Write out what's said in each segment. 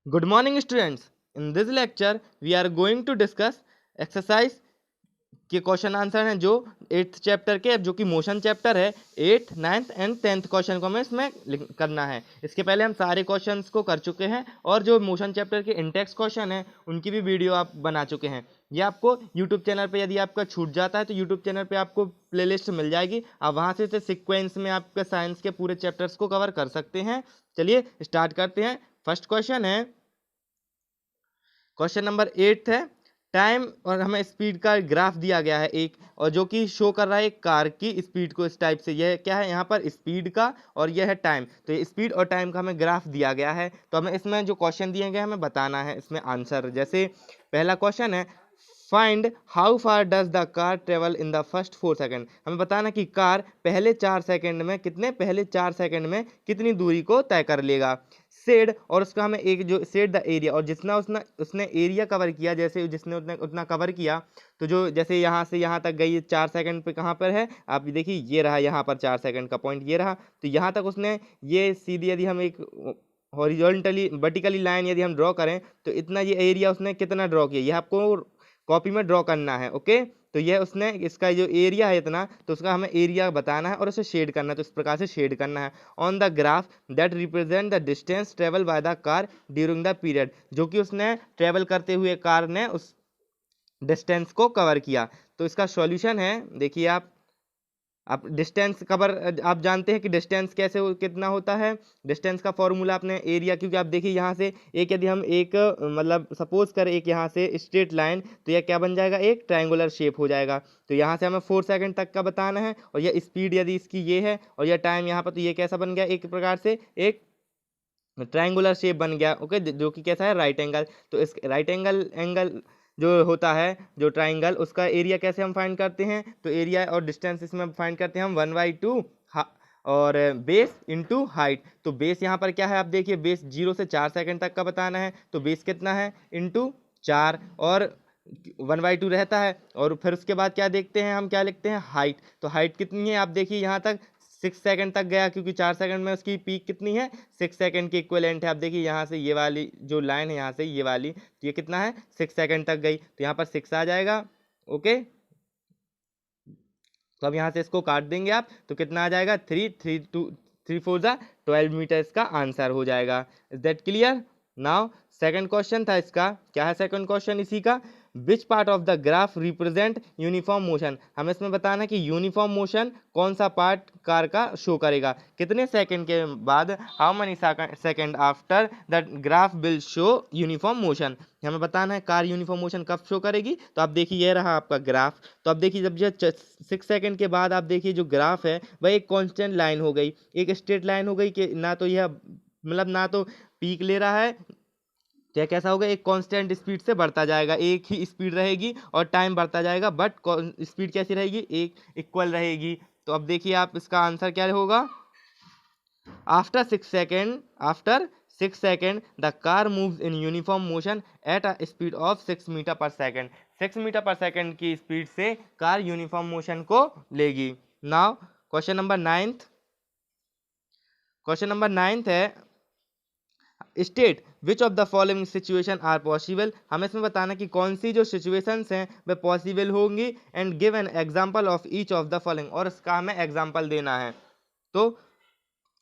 Good morning, students. In this lecture, we are going to discuss exercise के question answer हैं जो 8th chapter के, जो कि मोशन चैप्टर है। 8th, 9th and 10th question को हमें इसमें करना है। इसके पहले हम सारे क्वेश्चंस को कर चुके हैं और जो मोशन चैप्टर के इंटेक्स क्वेश्चन हैं उनकी भी वीडियो आप बना चुके हैं। ये आपको यूट्यूब चैनल पे यदि आपका छूट जाता है तो यूट्यूब चैनल पे आपको प्लेलिस्ट मिल जाएगी, आप वहाँ से सीक्वेंस में आपके साइंस के पूरे चैप्टर्स को कवर कर सकते हैं। चलिए स्टार्ट करते हैं। फर्स्ट क्वेश्चन है, क्वेश्चन नंबर 8 है। टाइम और हमें स्पीड का ग्राफ दिया गया है एक, और जो कि शो कर रहा है एक कार की स्पीड को इस टाइप से। यह क्या है, यहाँ पर स्पीड का और यह है टाइम। तो ये स्पीड और टाइम का हमें ग्राफ दिया गया है, तो हमें इसमें जो क्वेश्चन दिए गए हमें बताना है इसमें आंसर। जैसे पहला क्वेश्चन है, find how far does the car travel in the first 4 second. हमें बताना कि कार पहले 4 सेकेंड में कितनी दूरी को तय कर लेगा। सेड, और उसका हमें एक जो सेड द एरिया, और जितना उसने एरिया कवर किया, जैसे जिसने उतना कवर किया, तो जो जैसे यहाँ से यहाँ तक गई 4 सेकंड पे कहाँ पर है, आप देखिए ये रहा, यहाँ पर 4 सेकंड का पॉइंट ये रहा। तो यहाँ तक उसने ये सीधी, यदि हम एक हॉरिजॉन्टली वर्टिकली लाइन यदि हम ड्रॉ करें तो इतना ये एरिया उसने कितना ड्रॉ किया, ये आपको कॉपी में ड्रॉ करना है। ओके, तो ये उसने इसका जो एरिया है इतना, तो उसका हमें एरिया बताना है और उसे शेड करना है। तो इस प्रकार से शेड करना है। On the graph that represent the distance travel by the car during the period, जो कि उसने ट्रेवल करते हुए कार ने उस डिस्टेंस को कवर किया। तो इसका सॉल्यूशन है, देखिए आप डिस्टेंस कवर, आप जानते हैं कि डिस्टेंस कितना होता है। डिस्टेंस का फॉर्मूला अपने एरिया, क्योंकि आप देखिए यहाँ से एक, यदि हम एक मतलब सपोज करें एक यहाँ से स्ट्रेट लाइन, तो यह क्या बन जाएगा, एक ट्रायंगुलर शेप हो जाएगा। तो यहाँ से हमें 4 सेकंड तक का बताना है, और यह स्पीड यदि इसकी ये है और यह टाइम यहाँ पर, तो ये कैसा बन गया, एक प्रकार से एक ट्रायंगुलर शेप बन गया। ओके, जो कि कैसा है, राइट एंगल। तो इस राइट एंगल जो होता है, जो ट्राइंगल, उसका एरिया कैसे हम फाइंड करते हैं, तो एरिया और डिस्टेंस इसमें फाइंड करते हैं हम 1/2 और बेस इंटू हाइट। तो बेस यहाँ पर क्या है, आप देखिए बेस 0 से 4 सेकंड तक का बताना है, तो बेस कितना है, इंटू 4, और 1/2 रहता है। और फिर उसके बाद क्या देखते हैं, हम क्या लिखते हैं, हाइट। तो हाइट कितनी है, आप देखिए यहाँ तक 6 सेकंड तक गया, क्योंकि 4 सेकंड में उसकी पीक कितनी है, 6 सेकंड की इक्विवेलेंट है। आप देखिए यहाँ से ये वाली जो लाइन है, यहाँ से ये वाली, तो ये कितना है, 6 सेकंड तक गई, तो यहाँ पर 6 आ जाएगा। ओके, तो अब यहाँ से इसको काट देंगे आप, तो कितना आ जाएगा, 3 4 12 मीटर इसका आंसर हो जाएगा। Is that clear. Now second question था इसका, क्या है सेकंड क्वेश्चन इसी का, which part of the graph represent uniform motion. हमें इसमें बताना है कि यूनिफॉर्म मोशन कौन सा पार्ट कार का शो करेगा, कितने सेकंड के बाद, how many second after the graph will show uniform motion. हमें बताना है कार यूनिफॉर्म मोशन कब शो करेगी। तो आप देखिए ये रहा आपका ग्राफ। तो आप देखिए जब 6 सेकंड के बाद आप देखिए जो ग्राफ है वह एक कांस्टेंट लाइन हो गई, एक स्ट्रेट लाइन हो गई, कि ना तो यह मतलब ना तो पीक ले रहा है, तो यह कैसा होगा, एक कांस्टेंट स्पीड से बढ़ता जाएगा, एक ही स्पीड रहेगी और टाइम बढ़ता जाएगा, बट स्पीड कैसी रहेगी, एक इक्वल रहेगी। तो अब देखिए आप इसका आंसर क्या होगा, after 6 second the car moves in uniform motion at a speed of 6 metre per second. 6 metre per second की स्पीड से कार यूनिफॉर्म मोशन को लेगी। नाउ क्वेश्चन नंबर 9th है, state which of the following situation are possible. हमें इसमें बताना कि कौन सी जो सिचुएशंस हैं वे पॉसिबल होंगी, and give an example of each of the following, और इसका हमें एग्जांपल देना है। तो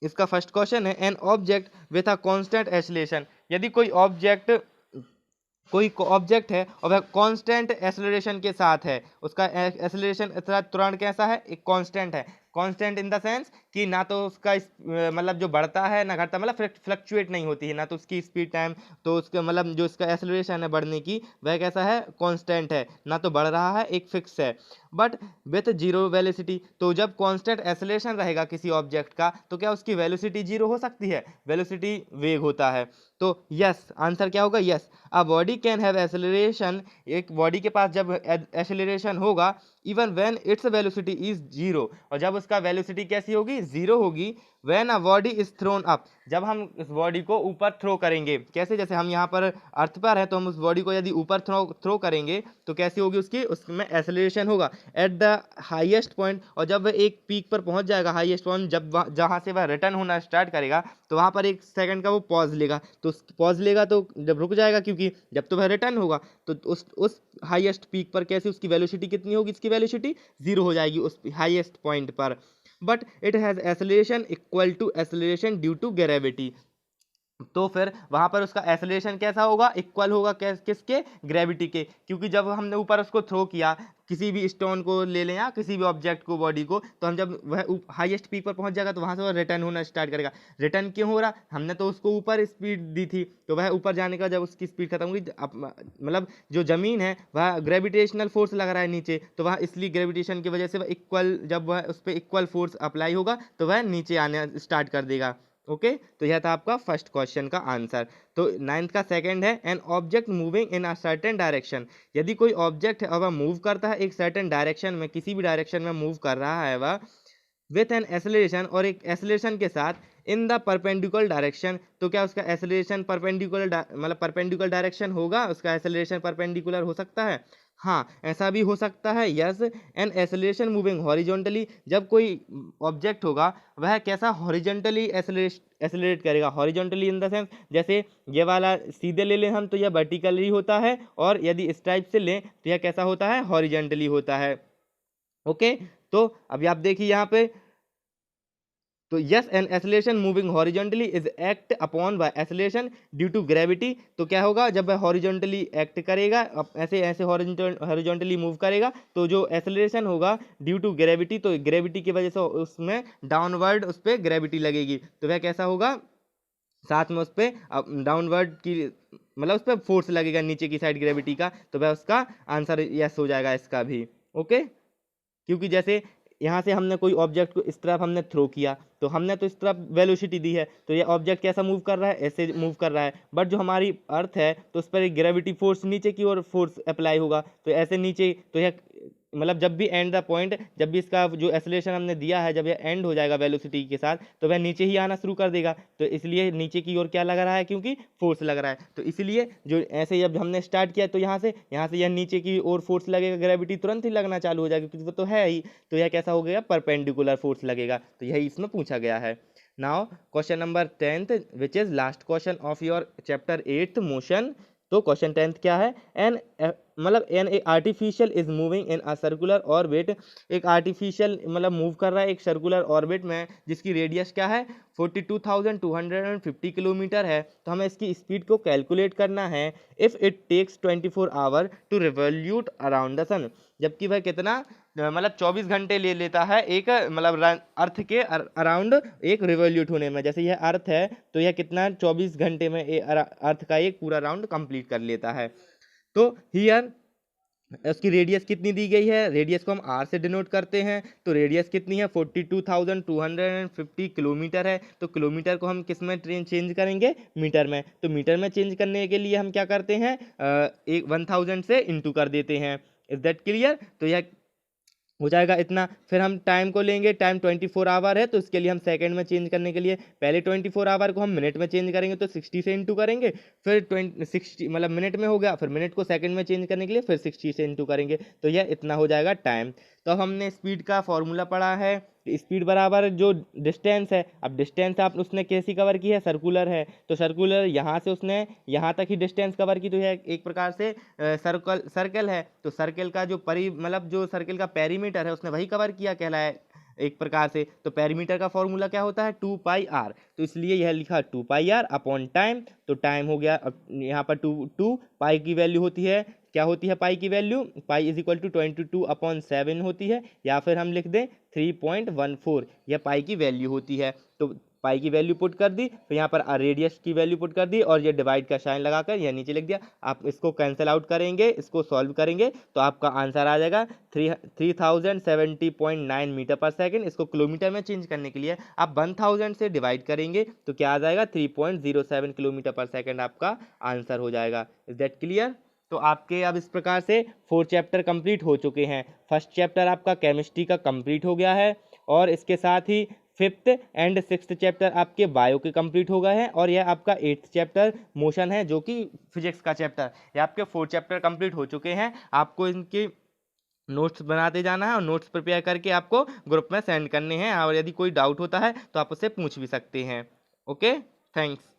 इसका फर्स्ट क्वेश्चन है, an object with a constant acceleration. यदि कोई ऑब्जेक्ट है और वह कांस्टेंट एक्सेलरेशन के साथ है, उसका एक्सेलरेशन त्वरण कैसा है, एक कांस्टेंट है। कांस्टेंट इन द सेंस कि ना तो उसका मतलब जो बढ़ता है ना घटता, मतलब फ्लक्चुएट नहीं होती है, ना तो उसकी स्पीड टाइम, तो उसका मतलब जो इसका एक्सेलरेशन है बढ़ने की, वह कैसा है, कांस्टेंट है, ना तो बढ़ रहा है, एक फिक्स है। बट विथ जीरो वेलोसिटी, तो जब कांस्टेंट एक्सेलरेशन रहेगा किसी ऑब्जेक्ट का, तो क्या उसकी वेलोसिटी जीरो हो सकती है, वेलोसिटी वेग होता है। तो यस, आंसर क्या होगा, yes. A body can have acceleration, एक बॉडी के पास जब एक्सेलरेशन होगा, even when its velocity is zero, और जब उसका वेलोसिटी कैसी होगी, जीरो होगी when a body is throne up, जब हम इस बॉडी को ऊपर थ्रो करेंगे। कैसे? जैसे हम यहाँ पर अर्थ पर है तो हम उस बॉडी को यदि ऊपर थ्रो करेंगे तो कैसी होगी उसकी, उसमें एक्सेलरेशन होगा एट द हाईएस्ट पॉइंट। और जब वह एक पीक पर पहुंच जाएगा, हाईएस्ट पॉइंट, जब जहाँ से वह रिटर्न होना स्टार्ट करेगा तो वहाँ पर 1 सेकंड का वो पॉज लेगा। तो पॉज लेगा तो जब रुक जाएगा, क्योंकि जब तो वह रिटर्न होगा तो उस हाईएस्ट पीक पर कैसे उसकी वेलोसिटी कितनी होगी, इसकी वेलोसिटी जीरो हो जाएगी उस हाईएस्ट पॉइंट पर। But it has acceleration equal to acceleration due to gravity. तो फिर वहां पर उसका एक्सेलरेशन कैसा होगा, इक्वल होगा किसके, ग्रेविटी के। क्योंकि जब हमने ऊपर उसको थ्रो किया, किसी भी स्टोन को ले लें या किसी भी ऑब्जेक्ट को, बॉडी को, तो हम जब वह हाईएस्ट पीक पर पहुंच जाएगा तो वहां से वह रिटर्न होना स्टार्ट करेगा। रिटर्न क्यों हो रहा, हमने तो उसको ऊपर स्पीड दी थी, तो वह ऊपर जाने का जब उसकी स्पीड खत्म हुई, मतलब जो जमीन है वह ग्रेविटेशनल फोर्स लग रहा है नीचे, तो वह इसलिए ग्रेविटेशन की वजह से वह इक्वल, जब वह उस पर इक्वल फोर्स अप्लाई होगा तो वह नीचे आने स्टार्ट कर देगा। ओके, तो यह था आपका फर्स्ट क्वेश्चन का आंसर। तो 9th का सेकंड है, an object moving in a certain direction. यदि कोई ऑब्जेक्ट है और वह मूव करता है एक सर्टेन डायरेक्शन में, किसी भी डायरेक्शन में मूव कर रहा है वह, विथ एन एक्सेलरेशन, और एक एक्सेलरेशन के साथ, इन द परपेंडिकुलर डायरेक्शन, तो क्या उसका एक्सेलरेशन परपेंडिकुलर, मतलब परपेंडिकुलर डायरेक्शन होगा, उसका एक्सेलरेशन परपेंडिकुलर हो सकता है? हाँ, ऐसा भी हो सकता है। Yes, an acceleration moving horizontally, जब कोई ऑब्जेक्ट होगा वह कैसा, हॉरिजॉन्टली एक्सेलरेट करेगा। हॉरिजॉन्टली इन द सेंस, जैसे ये वाला सीधे ले लें हम तो यह वर्टिकली होता है, और यदि इस टाइप से लें तो यह कैसा होता है, हॉरिजॉन्टली होता है। ओके, तो अभी आप देखिए यहाँ पे, तो yes, an acceleration moving horizontally is act upon by acceleration due to gravity. तो क्या होगा, जब वह हॉरिजॉन्टली एक्ट करेगा, ऐसे ऐसे हॉरिजॉन्टली मूव करेगा, तो जो एक्सेलरेशन होगा ड्यू टू ग्रेविटी, तो ग्रेविटी की वजह से उसमें डाउनवर्ड उस पर ग्रेविटी लगेगी, तो वह कैसा होगा, साथ में उस पर डाउनवर्ड की, मतलब उस पर फोर्स लगेगा नीचे की साइड ग्रेविटी का, तो वह उसका आंसर यस हो जाएगा इसका भी। ओके, क्योंकि जैसे यहाँ से हमने कोई ऑब्जेक्ट को इस तरफ हमने थ्रो किया, तो हमने तो इस तरफ वेलोसिटी दी है, तो ये ऑब्जेक्ट कैसा मूव कर रहा है, ऐसे मूव कर रहा है। बट जो हमारी अर्थ है तो उस पर एक ग्रेविटी फोर्स नीचे की ओर फोर्स अप्लाई होगा, तो ऐसे नीचे, तो यह मतलब जब भी एंड द पॉइंट, जब भी इसका जो एक्सेलरेशन हमने दिया है, जब यह एंड हो जाएगा वेलोसिटी के साथ, तो वह नीचे ही आना शुरू कर देगा। तो इसलिए नीचे की ओर क्या लग रहा है, क्योंकि फोर्स लग रहा है, तो इसलिए जो ऐसे जब हमने स्टार्ट किया तो यहाँ से यह नीचे की ओर फोर्स लगेगा, ग्रेविटी तुरंत ही लगना चालू हो जाएगा, क्योंकि वो तो है ही। तो यह कैसा हो गया, परपेंडिकुलर फोर्स लगेगा। तो यही इसमें पूछा गया है। Now question number 10th, which is last question of your chapter 8th motion. तो क्वेश्चन 10th क्या है, एन मतलब an a artificial is moving in a circular orbit. एक आर्टिफिशियल मतलब मूव कर रहा है एक सर्कुलर ऑर्बिट में, जिसकी रेडियस क्या है, 42,250 किलोमीटर है। तो हमें इसकी स्पीड को कैलकुलेट करना है। If it takes 24 hour to revolute around the sun, जबकि वह कितना, मतलब 24 घंटे ले लेता है एक, मतलब अर्थ के अराउंड एक रिवॉल्यूट होने में। जैसे यह अर्थ है तो यह कितना 24 घंटे में अर्थ का एक पूरा राउंड कंप्लीट कर लेता है। तो हियर उसकी रेडियस कितनी दी गई है, रेडियस को हम आर से डिनोट करते हैं। तो रेडियस कितनी है, 42,250 किलोमीटर है। तो किलोमीटर को हम किस में चेंज करेंगे, मीटर में। तो मीटर में चेंज करने के लिए हम क्या करते हैं, 1000 से इंटू कर देते हैं। Is that clear? तो यह हो जाएगा इतना। फिर हम टाइम को लेंगे, टाइम 24 आवर है तो इसके लिए हम सेकंड में चेंज करने के लिए पहले 24 आवर को हम मिनट में चेंज करेंगे, तो 60 से इंटू करेंगे। फिर 60 मतलब मिनट में हो गया, फिर मिनट को सेकंड में चेंज करने के लिए फिर 60 से इंटू करेंगे, तो यह इतना हो जाएगा टाइम। तो अब हमने स्पीड का फॉर्मूला पढ़ा है, स्पीड बराबर जो डिस्टेंस है। अब डिस्टेंस आप उसने कैसी कवर की है, सर्कुलर है, तो सर्कुलर यहाँ से उसने यहाँ तक ही डिस्टेंस कवर की, तो यह एक प्रकार से सर्कल है। तो सर्कल का जो मतलब जो सर्कल का पेरीमीटर है उसने वही कवर किया कहलाए एक प्रकार से। तो पेरीमीटर का फॉर्मूला क्या होता है, 2πr। तो इसलिए यह लिखा 2πr अपॉन टाइम। तो टाइम हो गया, अब यहाँ पर 2 पाई की वैल्यू होती है, क्या होती है पाई की value, pi is equal to 22/7 होती है, या फिर हम लिख दें 3.14, यह पाई की वैल्यू होती है। तो पाई की वैल्यू पुट कर दी, फिर यहाँ पर रेडियस की वैल्यू पुट कर दी, और ये डिवाइड का साइन लगाकर यह नीचे लिख दिया। आप इसको कैंसिल आउट करेंगे, इसको सॉल्व करेंगे, तो आपका आंसर आ जाएगा 3070.9 मीटर पर सेकंड। इसको किलोमीटर में चेंज करने के लिए आप 1000 से डिवाइड करेंगे, तो क्या आ जाएगा 3.07 किलोमीटर पर सेकंड आपका आंसर हो जाएगा। Is that clear? तो आपके अब इस प्रकार से 4 चैप्टर कंप्लीट हो चुके हैं। फर्स्ट चैप्टर आपका केमिस्ट्री का कंप्लीट हो गया है, और इसके साथ ही 5th एंड 6th चैप्टर आपके बायो के कंप्लीट हो गए हैं और यह आपका 8th चैप्टर मोशन है जो कि फिजिक्स का चैप्टर, ये आपके 4 चैप्टर कंप्लीट हो चुके हैं। आपको इनके नोट्स बनाते जाना है और नोट्स प्रिपेयर करके आपको ग्रुप में सेंड करने हैं, और यदि कोई डाउट होता है तो आप उससे पूछ भी सकते हैं। Okay, thanks.